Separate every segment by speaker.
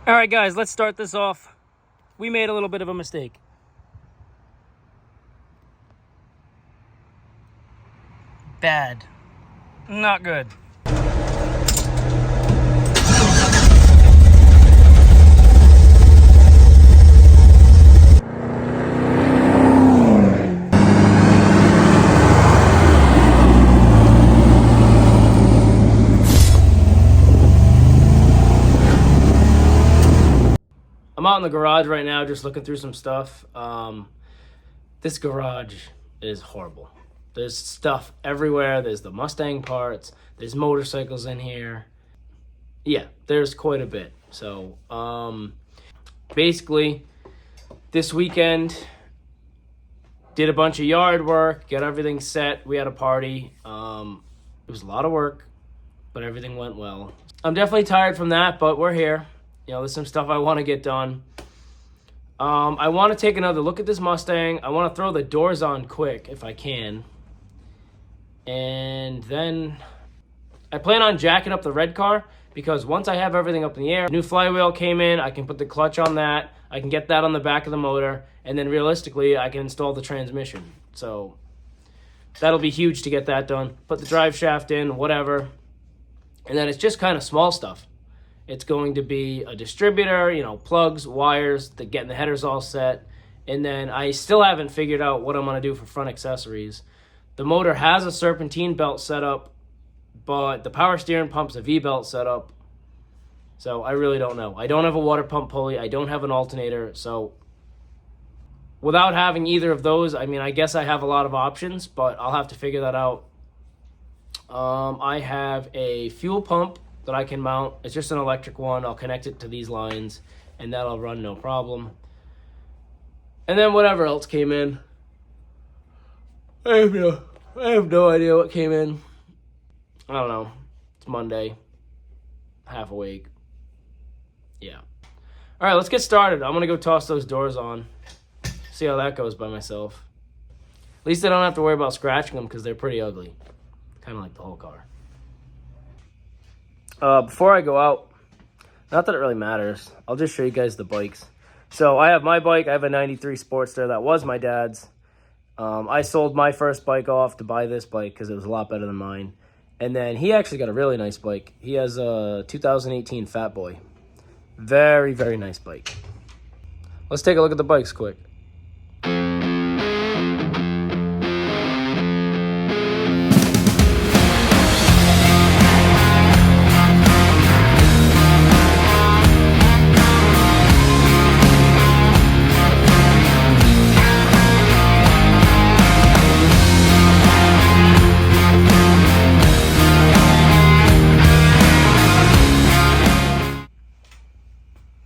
Speaker 1: All right, guys, let's start this off. We made a little bit of a mistake. Bad. Not good. I'm out in the garage right now just looking through some stuff. This garage is horrible. There's stuff everywhere. There's the Mustang parts. There's motorcycles in here. Yeah, there's quite a bit. So, basically, this weekend, did a bunch of yard work, got everything set. We had a party. It was a lot of work, but everything went well. I'm definitely tired from that, but we're here. You know, there's some stuff I want to get done. I want to take another look at this Mustang. I want to throw the doors on quick if I can. And then I plan on jacking up the red car because once I have everything up in the air, new flywheel came in, I can put the clutch on that. I can get that on the back of the motor. And then realistically, I can install the transmission. So that'll be huge to get that done. Put the drive shaft in, whatever. And then it's just kind of small stuff. It's going to be a distributor, you know, plugs, wires, getting the headers all set. And then I still haven't figured out what I'm going to do for front accessories. The motor has a serpentine belt set up, but the power steering pump's a V-belt set up. So I really don't know. I don't have a water pump pulley. I don't have an alternator. So without having either of those, I mean, I guess I have a lot of options, but I'll have to figure that out. I have a fuel pump that I can mount. It's just an electric one. I'll connect it to these lines, and that'll run no problem. And then whatever else came in. I have no idea what came in. I don't know. It's Monday. Half awake. Yeah. All right, let's get started. I'm going to go toss those doors on. See how that goes by myself. At least I don't have to worry about scratching them because they're pretty ugly. Kind of like the whole car. Before I go out, not that it really matters, I'll just show you guys the bikes. So I have my bike. I have a 93 Sportster that was my dad's. I sold my first bike off to buy this bike because it was a lot better than mine. And then he actually got a really nice bike. He has a 2018 Fat Boy. Very, very nice bike. Let's take a look at the bikes quick.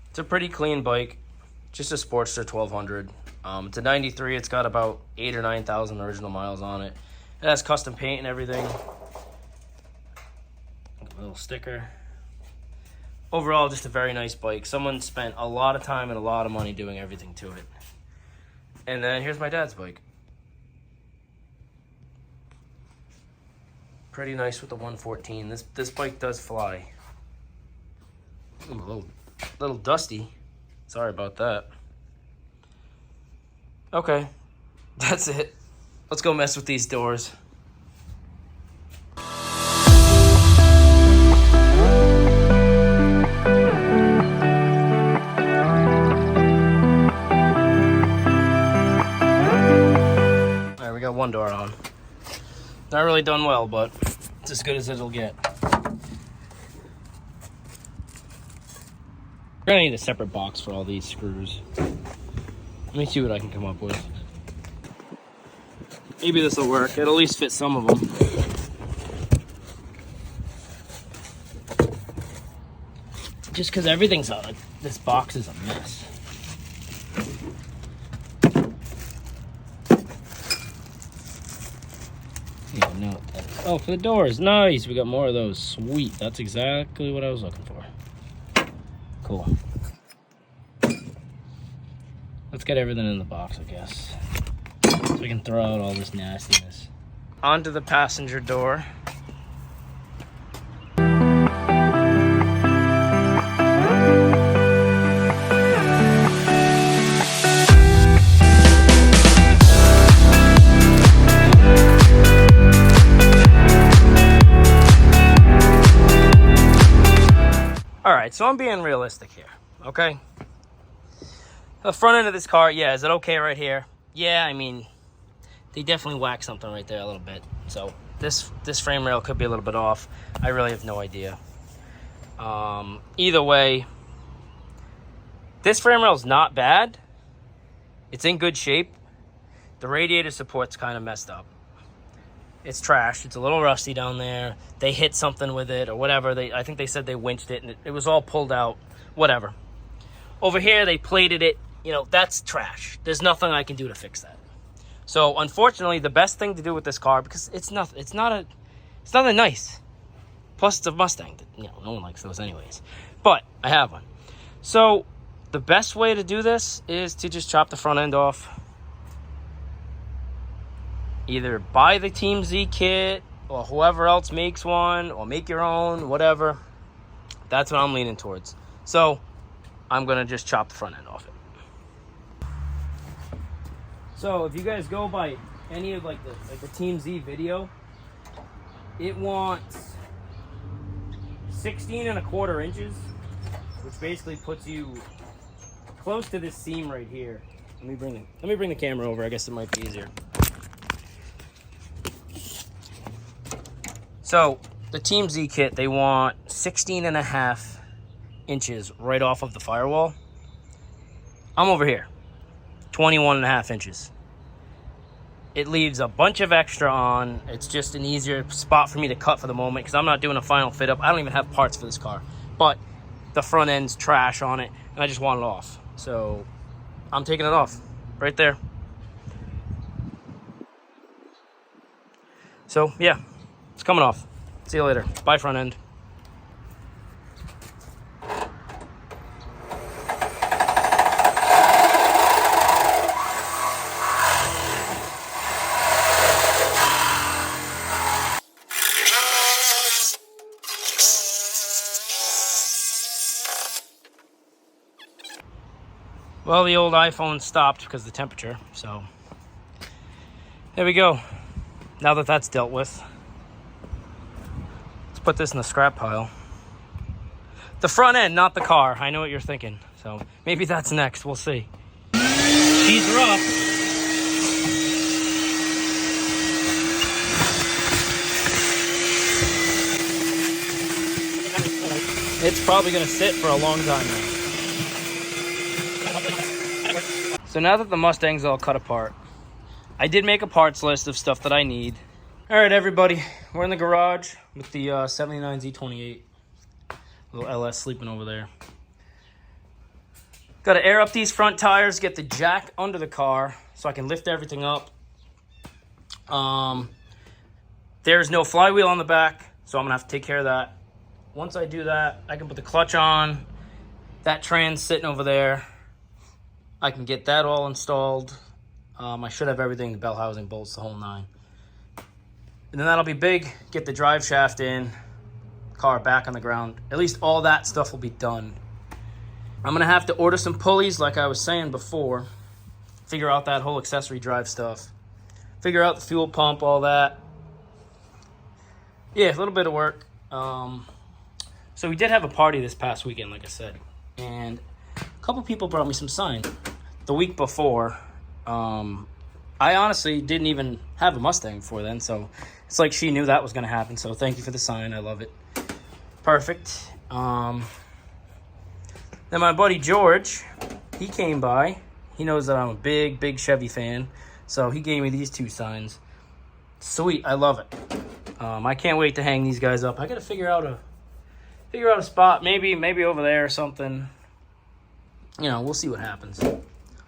Speaker 1: It's a pretty clean bike, just a Sportster 1200. It's a 93. It's got about 8,000 or 9,000 original miles on it. It has custom paint and everything. A little sticker. Overall, just a very nice bike. Someone spent a lot of time and a lot of money doing everything to it. And then here's my dad's bike. Pretty nice with the 114. This bike does fly. Ooh, a little dusty. Sorry about that. Okay, that's it. Let's go mess with these doors. All right, we got one door on. Not really done well, but it's as good as it'll get. We're gonna need a separate box for all these screws. Let me see what I can come up with. Maybe this will work. It'll at least fit some of them. Just because everything's out. This box is a mess. No. Oh, for the doors. Nice. We got more of those. Sweet. That's exactly what I was looking for. Cool. Let's get everything in the box, I guess. So we can throw out all this nastiness. Onto the passenger door. so I'm being realistic here, okay? The front end of this car, yeah, is it okay right here? Yeah, I mean, they definitely whacked something right there a little bit. So this frame rail could be a little bit off. I really have no idea. Either way, this frame rail is not bad. It's in good shape. The radiator support's kind of messed up. It's trash. It's a little rusty down there. They hit something with it or whatever. I think they said they winched it and it was all pulled out. Whatever. Over here, they plated it. You know, that's trash. There's nothing I can do to fix that. So, unfortunately, the best thing to do with this car, because it's nothing nice. Plus, it's a Mustang. You know, no one likes those anyways. But I have one. So, the best way to do this is to just chop the front end off. Either buy the Team Z kit, or whoever else makes one, or make your own, whatever. That's what I'm leaning towards. So, I'm going to just chop the front end off it. So, if you guys go by any of like the Team Z video, it wants 16.25 inches, which basically puts you close to this seam right here. Let me bring the camera over. I guess it might be easier. So, the Team Z kit, they want 16.5 inches right off of the firewall. I'm over here, 21.5 inches. It leaves a bunch of extra on. It's just an easier spot for me to cut for the moment because I'm not doing a final fit up. I don't even have parts for this car. But the front end's trash on it, and I just want it off. So, I'm taking it off right there. So, yeah. It's coming off. See you later. Bye, front end. Well, the old iPhone stopped because of the temperature, so there we go. Now that that's dealt with, put this in the scrap pile. The front end, not the car. I know what you're thinking. So maybe that's next. We'll see. These are up. It's probably going to sit for a long time now. So now that the Mustang's all cut apart, I did make a parts list of stuff that I need. All right, everybody, we're in the garage with the 79 Z28. Little LS sleeping over there. Got to air up these front tires, get the jack under the car so I can lift everything up. There's no flywheel on the back, so I'm going to have to take care of that. Once I do that, I can put the clutch on. That tran's sitting over there. I can get that all installed. I should have everything, the bell housing, bolts, the whole nine. And then that'll be big. Get the drive shaft in, car back on the ground. At least all that stuff will be done. I'm going to have to order some pulleys like I was saying before. Figure out that whole accessory drive stuff. Figure out the fuel pump, all that. Yeah, a little bit of work. So we did have a party this past weekend, like I said. And a couple people brought me some sign. The week before, I honestly didn't even have a Mustang before then, so it's like she knew that was going to happen, so thank you for the sign. I love it. Perfect. Then my buddy George, he came by. He knows that I'm a big Chevy fan, so he gave me these two signs. Sweet, I love it. I can't wait to hang these guys up. I got to figure out a spot, maybe over there or something. You know, we'll see what happens.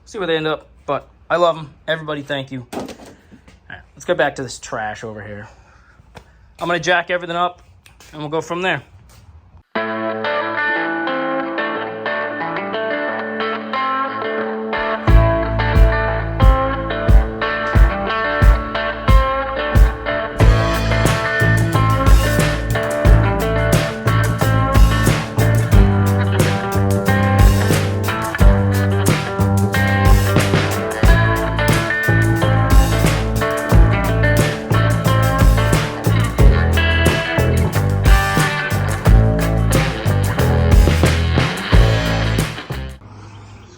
Speaker 1: See where they end up, but I love them. Everybody, thank you. All right, let's get back to this trash over here. I'm going to jack everything up, and we'll go from there.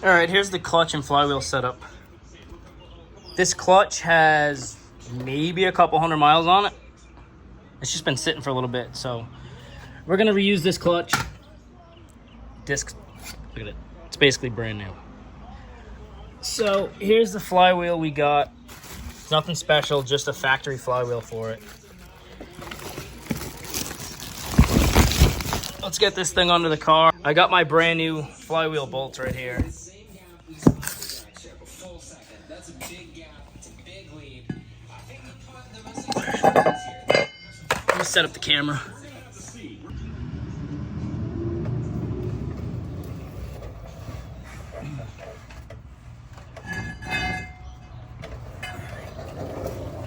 Speaker 1: All right, here's the clutch and flywheel setup. This clutch has maybe a couple hundred miles on it. It's just been sitting for a little bit, so we're gonna reuse this clutch. Disc, look at it. It's basically brand new. So here's the flywheel we got. It's nothing special, just a factory flywheel for it. Let's get this thing under the car. I got my brand new flywheel bolts right here. Let me set up the camera.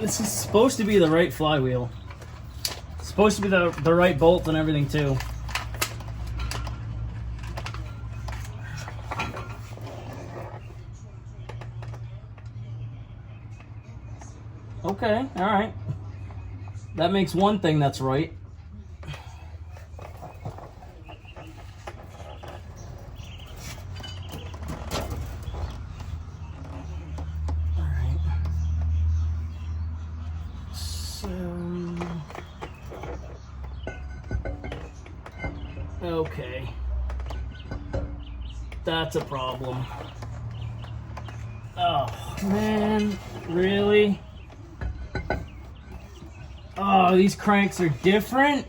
Speaker 1: This is supposed to be the right flywheel. It's supposed to be the right bolt and everything too. Okay, all right. That makes one thing that's right. All right. So, okay. That's a problem. Oh, man, really? Oh, these cranks are different?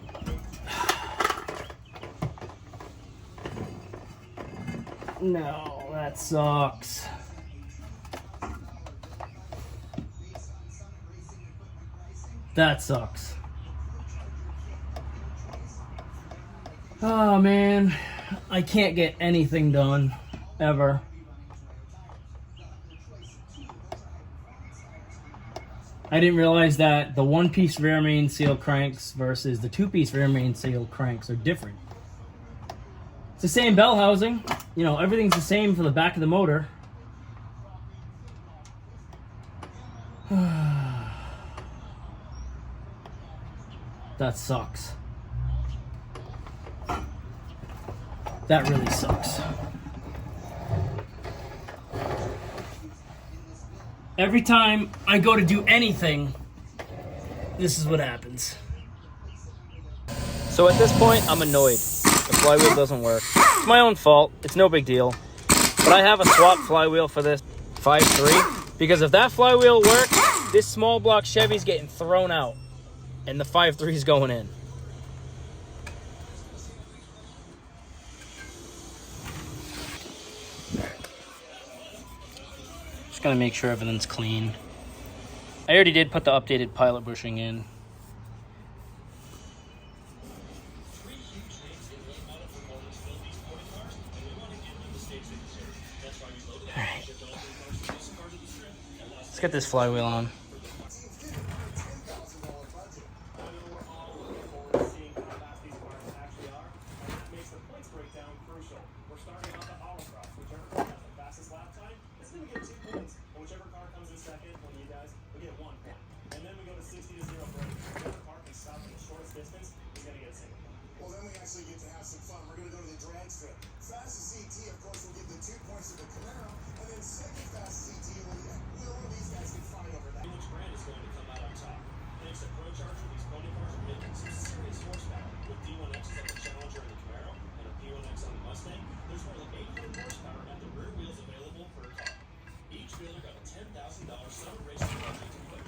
Speaker 1: No, that sucks. That sucks. Oh, man. I can't get anything done, ever. I didn't realize that the one-piece rear main seal cranks versus the two-piece rear main seal cranks are different. It's the same bell housing. You know, everything's the same for the back of the motor. That sucks. That really sucks. Every time I go to do anything, this is what happens. So at this point, I'm annoyed. The flywheel doesn't work. It's my own fault. It's no big deal. But I have a swap flywheel for this 5.3 because if that flywheel worked, this small block Chevy's getting thrown out and the 5.3 is going in. Gonna make sure everything's clean. I already did put the updated pilot bushing in. All right. Let's get this flywheel on.
Speaker 2: Fastest CT, of course, will give the 2 points to the Camaro, and then second fastest CT will all of these guys can fight over that.
Speaker 3: Which brand is going to come out on top? Thanks to ProCharger, these pony cars are making some serious horsepower. With D1Xs on the Challenger and the Camaro, and a P1X on the Mustang, there's more than 800 horsepower at the rear wheels available per car. Each dealer got a $10,000 summer racing budget to put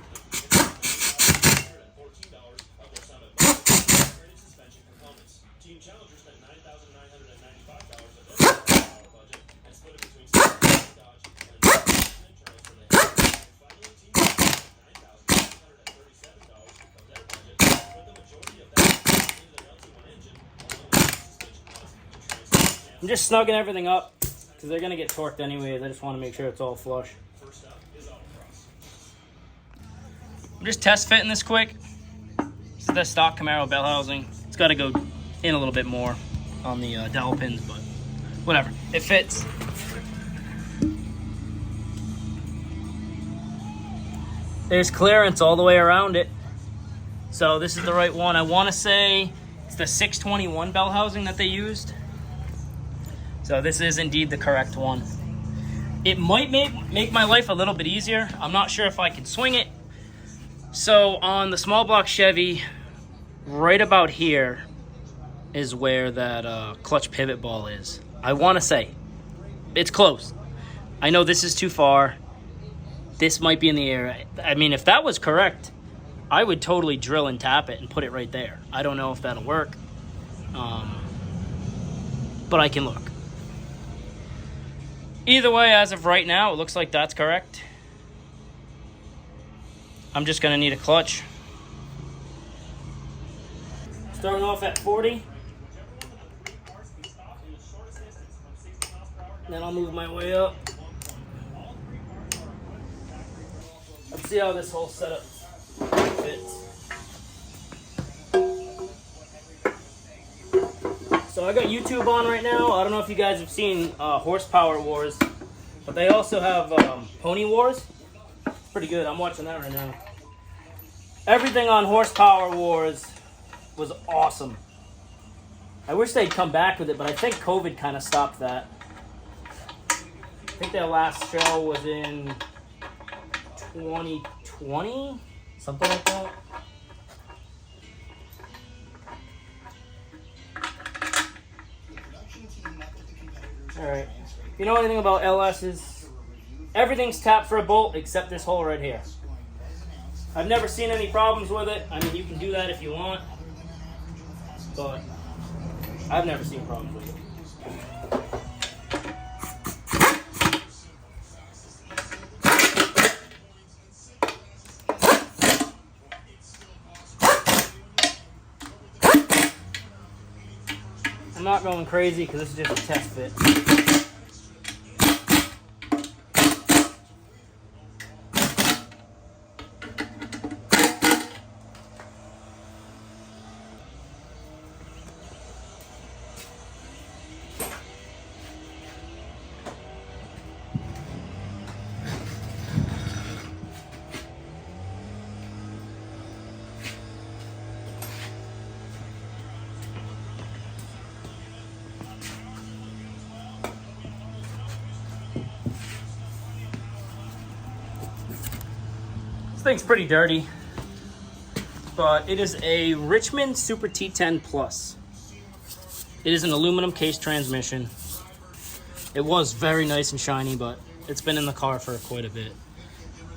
Speaker 3: $114 of their summer upgraded suspension components. Team Challenger spent $9,995 of their budget and split it between Dodge and internals for the finally, Team Challenger spent $9,937 of their budget, but the majority of that into the LT1 engine, along with the suspension costs to transfer.
Speaker 1: I'm just snugging everything up because they're gonna get torqued anyways. I just want to make sure it's all flush.
Speaker 3: First up is autocross.
Speaker 1: I'm just test fitting this quick. This is the stock Camaro bell housing. It's got to go in a little bit more on the dowel pins, but whatever. It fits. There's clearance all the way around it. So this is the right one. I want to say it's the 621 bell housing that they used. So this is indeed the correct one. It might make my life a little bit easier. I'm not sure if I can swing it. So on the small block Chevy, right about here is where that clutch pivot ball is. I want to say it's close. I know this is too far. This might be in the air. I mean, if that was correct, I would totally drill and tap it and put it right there. I don't know if that'll work, but I can look. Either way, as of right now, it looks like that's correct. I'm just gonna need a clutch. Starting off at 40. Then I'll move my way up. Let's see how this whole setup fits. So I got YouTube on right now. I don't know if you guys have seen Horsepower Wars, but they also have Pony Wars. It's pretty good. I'm watching that right now. Everything on Horsepower Wars was awesome. I wish they'd come back with it, but I think COVID kind of stopped that. I think their last show was in 2020, something like that. Alright, if you know anything about LS's, everything's tapped for a bolt except this hole right here. I've never seen any problems with it. I mean, you can do that if you want, but I've never seen problems with it. I'm not going crazy because this is just a test fit. This thing's pretty dirty, but it is a Richmond Super T10 Plus. It is an aluminum case transmission. It was very nice and shiny, but it's been in the car for quite a bit.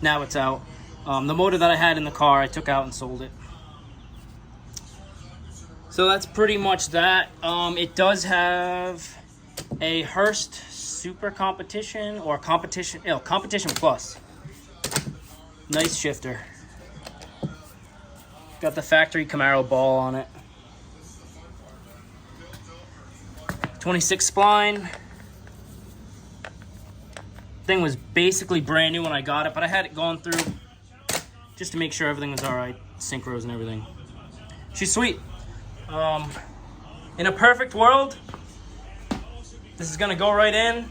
Speaker 1: Now it's out. The motor that I had in the car, I took out and sold it. So that's pretty much that. It does have a Hurst Super Competition or Competition Plus. Nice shifter. Got the factory Camaro ball on it. 26 spline. Thing was basically brand new when I got it, but I had it gone through just to make sure everything was alright. Synchros and everything. She's sweet. In a perfect world, this is gonna go right in.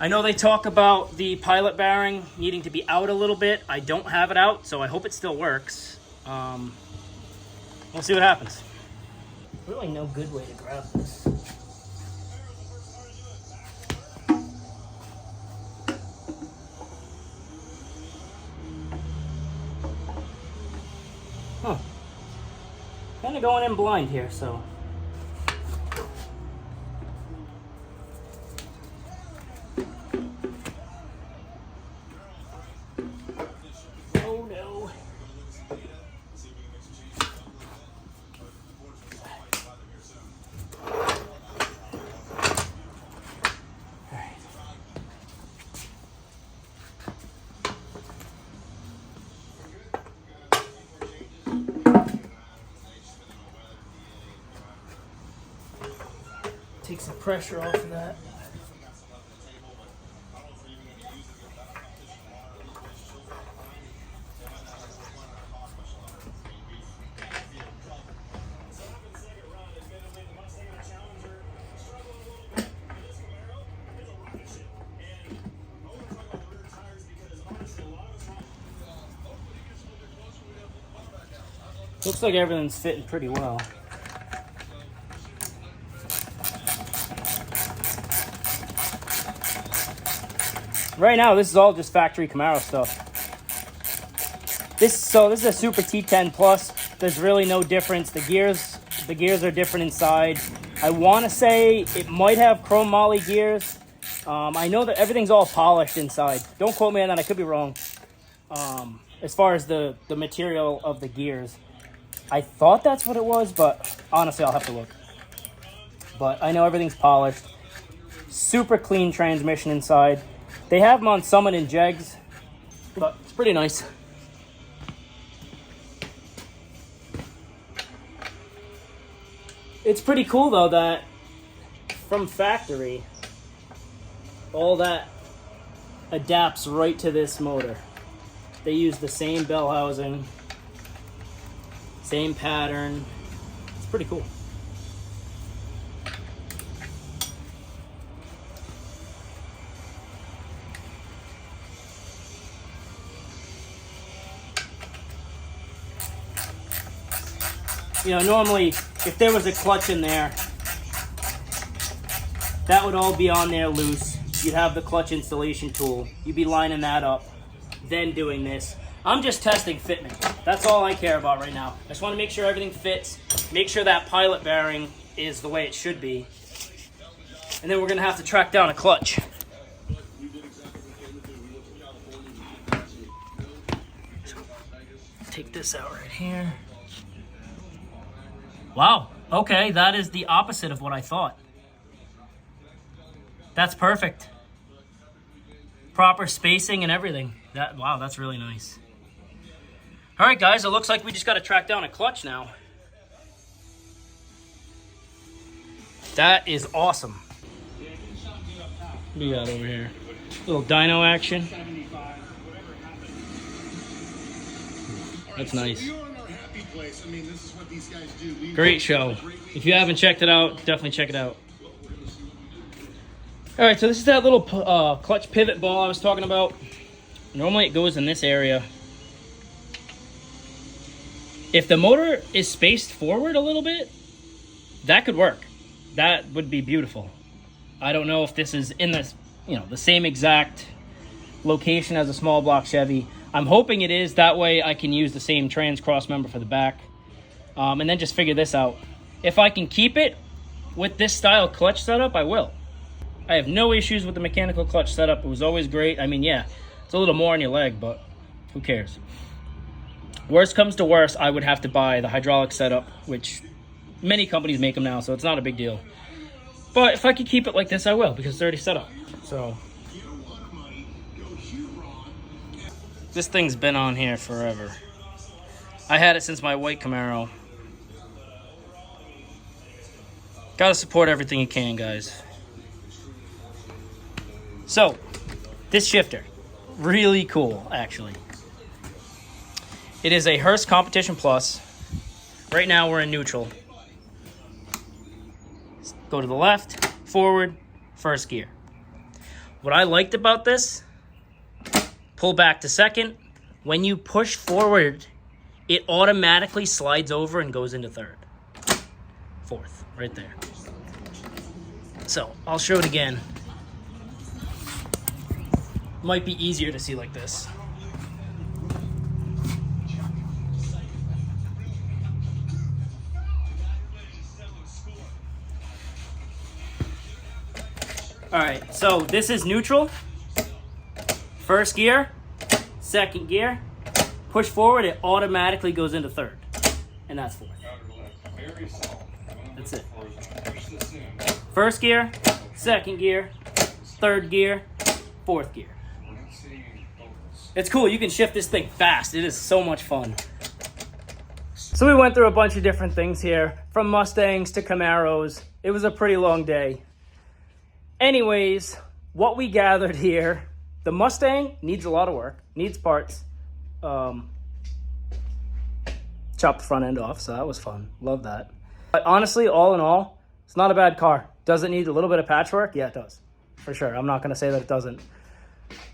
Speaker 1: I know they talk about the pilot bearing needing to be out a little bit. I don't have it out, so I hope it still works. We'll see what happens. Really no good way to grab this. Huh. Kind of going in blind here, so. Oh no. Alright. Take some pressure off of that. Looks like everything's fitting pretty well. right now, this is all just factory Camaro stuff. This is a Super T10 Plus. There's really no difference. The gears are different inside. I want to say it might have chrome moly gears. I know that everything's all polished inside. Don't quote me on that. I could be wrong. As far as the material of the gears, I thought that's what it was, but honestly, I'll have to look. But I know everything's polished. Super clean transmission inside. They have them on Summit and Jegs, but it's pretty nice. It's pretty cool though that from factory, all that adapts right to this motor. They use the same bell housing, same pattern. It's pretty cool. You know, normally, if there was a clutch in there, that would all be on there loose. You'd have the clutch installation tool. You'd be lining that up, then doing this. I'm just testing fitment. That's all I care about right now. I just want to make sure everything fits, make sure that pilot bearing is the way it should be. And then we're going to have to track down a clutch. Take this out right here. Wow, okay, that is the opposite of what I thought. That's perfect. Proper spacing and everything. Wow, that's really nice. All right, guys, it looks like we just got to track down a clutch now. That is awesome. What do you got over here? Little dyno action. That's nice.
Speaker 2: I mean, this is what these guys do.
Speaker 1: Great show. If you haven't checked it out, definitely check it out. All right, so this is that little clutch pivot ball I was talking about. Normally it goes in this area. If the motor is spaced forward a little bit, that could work. That would be beautiful. I don't know if this is in this, the same exact location as a small block Chevy. I'm hoping it is. That way I can use the same trans cross member for the back. And then just figure this out. If I can keep it with this style clutch setup, I will. I have no issues with the mechanical clutch setup. It was always great. I mean, yeah, it's a little more on your leg, but who cares? Worst comes to worst, I would have to buy the hydraulic setup, which many companies make them now, so it's not a big deal. But if I could keep it like this, I will, because it's already set up. So this thing's been on here forever. I had it since my white Camaro. Gotta support everything you can, guys. So, this shifter, really cool, actually. It is a Hurst Competition Plus. Right now we're in neutral. Go to the left, forward, first gear. What I liked about this, pull back to second. When you push forward, it automatically slides over and goes into third. Fourth, right there. So, I'll show it again. Might be easier to see like this. Alright, so this is neutral. First gear, second gear. Push forward, it automatically goes into third. And that's fourth. That's it. First gear, second gear, third gear, fourth gear. It's cool, you can shift this thing fast. It is so much fun. So we went through a bunch of different things here, from Mustangs to Camaros. It was a pretty long day. Anyways, what we gathered here, the Mustang needs a lot of work, needs parts. Chopped the front end off, so that was fun. Love that. But honestly, all in all, it's not a bad car. Does it need a little bit of patchwork? Yeah, it does. For sure. I'm not going to say that it doesn't.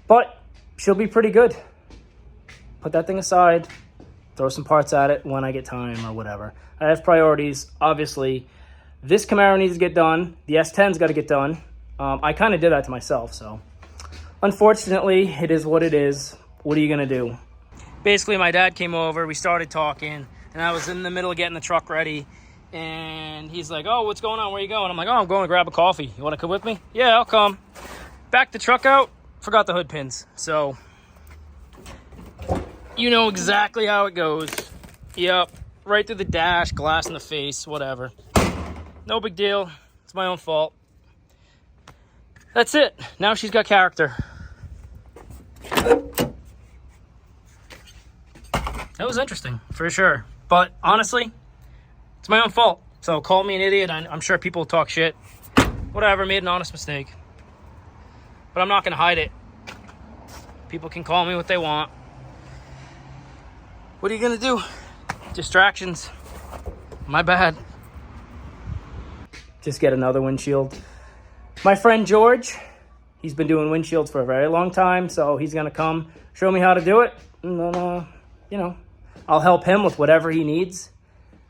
Speaker 1: But she'll be pretty good. Put that thing aside. Throw some parts at it when I get time or whatever. I have priorities. Obviously, this Camaro needs to get done. The S10's got to get done. I kind of did that to myself, so unfortunately, it is what it is. What are you going to do? Basically, my dad came over. We started talking, and I was in the middle of getting the truck ready. And he's like, oh, what's going on? Where you going? I'm like, oh, I'm going to grab a coffee. You want to come with me? Yeah, I'll come. Back the truck out. Forgot the hood pins. So, you know exactly how it goes. Yep. Right through the dash, glass in the face, whatever. No big deal. It's my own fault. That's it. Now she's got character. That was interesting, for sure. But honestly, it's my own fault. So call me an idiot. I'm sure people talk shit. Whatever, made an honest mistake. But I'm not going to hide it. People can call me what they want. What are you going to do? Distractions. My bad. Just get another windshield. My friend George, he's been doing windshields for a very long time, so he's going to come show me how to do it. And then, you know, I'll help him with whatever he needs.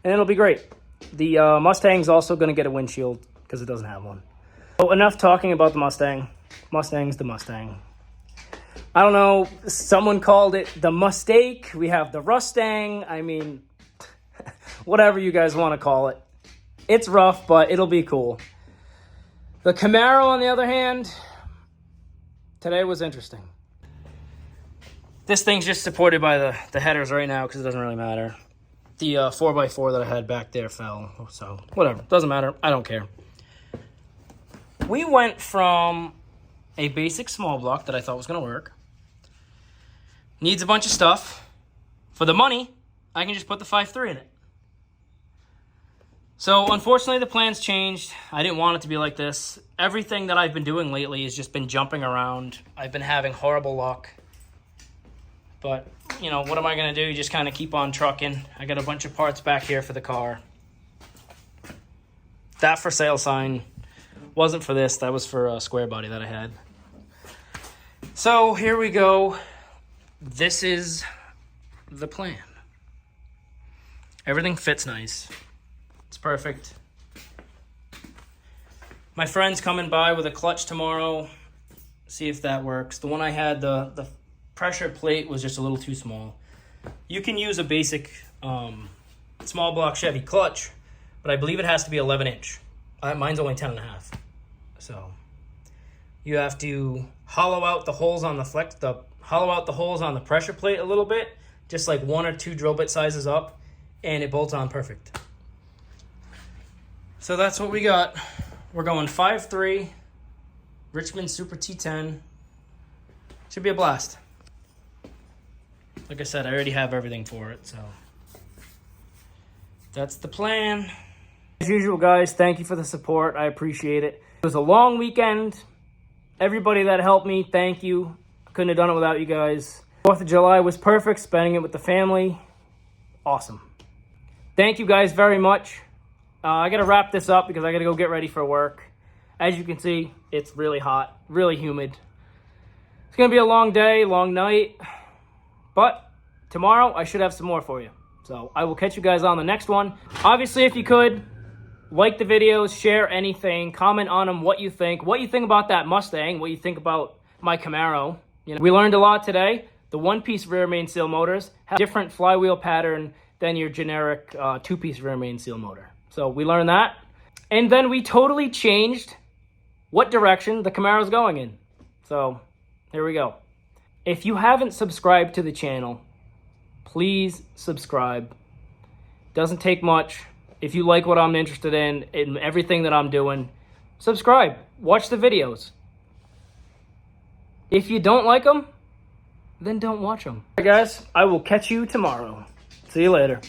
Speaker 1: And it'll be great. The Mustang's also going to get a windshield because it doesn't have one. So enough talking about the Mustang. Mustang's the Mustang. I don't know. Someone called it the Mustake. We have the Rustang. I mean, whatever you guys want to call it. It's rough, but it'll be cool. The Camaro, on the other hand, today was interesting. This thing's just supported by the headers right now because it doesn't really matter. The 4x4 that I had back there fell, so whatever. Doesn't matter. I don't care. We went from a basic small block that I thought was going to work. Needs a bunch of stuff. For the money, I can just put the 5.3 in it. So, unfortunately, the plans changed. I didn't want it to be like this. Everything that I've been doing lately has just been jumping around. I've been having horrible luck. But, you know, what am I going to do? Just kind of keep on trucking. I got a bunch of parts back here for the car. That for sale sign wasn't for this. That was for a square body that I had. So, here we go. This is the plan. Everything fits nice. It's perfect. My friend's coming by with a clutch tomorrow. See if that works. The one I had, the pressure plate was just a little too small. You can use a basic small block Chevy clutch, but I believe it has to be 11 inch. Mine's only 10.5. So you have to hollow out the holes on the pressure plate a little bit, just like 1 or 2 drill bit sizes up, and it bolts on perfect. So that's what we got. We're going 5.3, Richmond Super T10. Should be a blast. Like I said, I already have everything for it, so that's the plan. As usual, guys, thank you for the support. I appreciate it. It was a long weekend. Everybody that helped me, thank you. I couldn't have done it without you guys. 4th of July was perfect, spending it with the family. Awesome. Thank you guys very much. I got to wrap this up because I got to go get ready for work. As you can see, it's really hot, really humid. It's going to be a long day, long night. But tomorrow, I should have some more for you. So I will catch you guys on the next one. Obviously, if you could, like the videos, share anything, comment on them, what you think about that Mustang, what you think about my Camaro. You know, we learned a lot today. The one-piece rear main seal motors have a different flywheel pattern than your generic two-piece rear main seal motor. So we learned that. And then we totally changed what direction the Camaro's going in. So here we go. If you haven't subscribed to the channel, please subscribe. Doesn't take much. If you like what I'm interested in everything that I'm doing, subscribe. Watch the videos. If you don't like them, then don't watch them. All right, guys, I will catch you tomorrow. See you later.